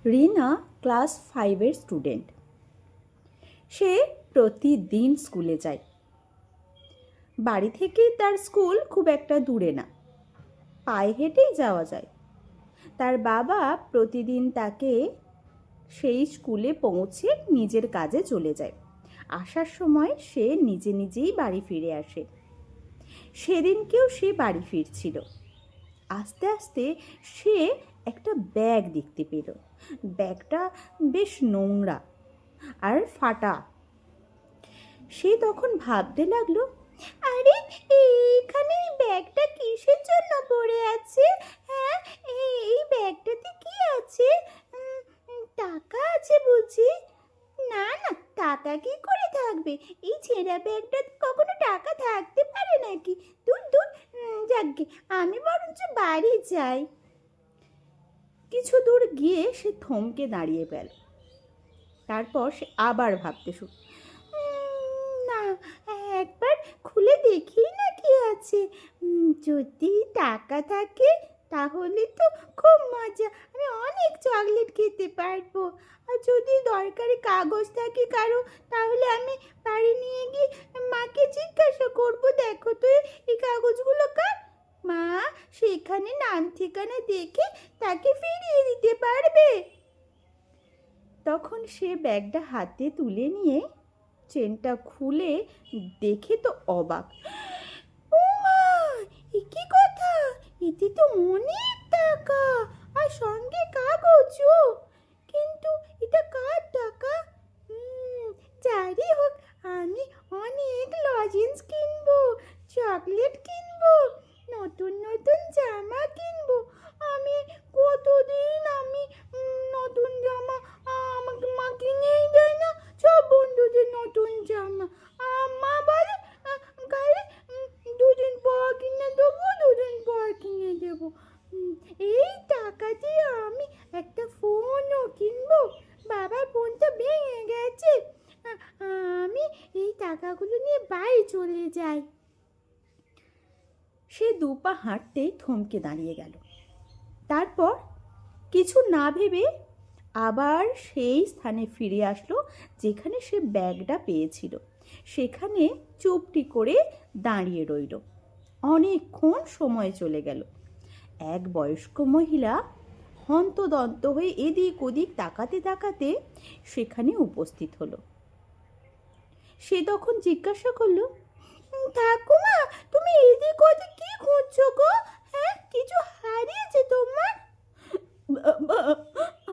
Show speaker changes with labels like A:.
A: রিনা class 5-এর student. সে প্রতিদিন স্কুলে যায়। বাড়ি থেকে তার স্কুল খুব একটা দূরে না, পায়ে হেঁটেই যাওয়া যায়। তার বাবা প্রতিদিন তাকে সেই স্কুলে পৌঁছে নিজের কাজে চলে যায়। আসার সময় সে নিজে নিজেই বাড়ি ফিরে আসে। সেদিনকেও সে বাড়ি ফিরছিল। আস্তে আস্তে সে একটা ব্যাগ দেখতে পেল। ব্যাগটা বেশ নোংরা আর ফাটা। সে তখন ভাবতে লাগলো, আরে এইখানে এই ব্যাগটা কিসের জন্য পড়ে আছে? হ্যাঁ, এই ব্যাগটাতে কি আছে? টাকা আছে বুঝি? না না, টাকা কি করে থাকবে? এই ছেঁড়া ব্যাগটাতে কখনো টাকা থাকতে পারে নাকি? দূর দূর, যাকগে, আমি বরঞ্চ বাড়ি যাই। কিছু দূর গিয়ে সে থমকে দাঁড়িয়ে গেল। তারপর সে আবার ভাবতে শুরু, না, একবার খুলে দেখি না কি আছে। যদি টাকা থাকে তাহলে তো খুব মজা, আমি অনেক চকলেট খেতে পারবো। আর যদি দরকারি কাগজ থাকে কারো, তাহলে আমি বাড়ি নিয়ে গিয়ে মাকে জিজ্ঞাসা করবো, দেখো তো এই কাগজগুলো কার? মা সেখানে নাম ঠিকানা দেখে তাকে ফিরিয়ে দিতে পারবে। তখন সে ব্যাগটা হাতে তুলে নিয়ে চেনটা খুলে দেখে তো অবাক। ও মা, এ কি কথা? এতে তো অনেক টাকা আর সঙ্গে কাগজও। কিন্তু এটা কার টাকা? যাই হোক, আমি অনেক লজেন্স কিনবো, চকলেট কিনবো, নতুন নতুন জামা কিনবো। আমি কতদিন নতুন জামা আমাকে মা কিনেই দেয় না। সব বন্ধুদের নতুন জামা, মা বলে গায়ে 2 দিন পর কিনে দেবো, 2 দিন পর কিনে দেবো। এই টাকা দিয়ে আমি একটা ফোনও কিনবো। বাবার ফোনটা ভেঙে গেছে। আমি এই টাকাগুলো নিয়ে বাড়ি চলে যাই। সে 2 পা হাঁটতেই থমকে দাঁড়িয়ে গেল। তারপর কিছু না ভেবে আবার সেই স্থানে ফিরে আসলো যেখানে সে ব্যাগটা পেয়েছিল। সেখানে চুপটি করে দাঁড়িয়ে রইল। অনেকক্ষণ সময় চলে গেল। এক বয়স্ক মহিলা হন্তদন্ত হয়ে এদিক ওদিক তাকাতে তাকাতে সেখানে উপস্থিত হলো। সে তখন জিজ্ঞাসা করলো, ঠাকুমা, তুমি এদিক ওদিক কি খুঁজছো গো? হ্যাঁ, কিছু হারিয়েছে তোমার?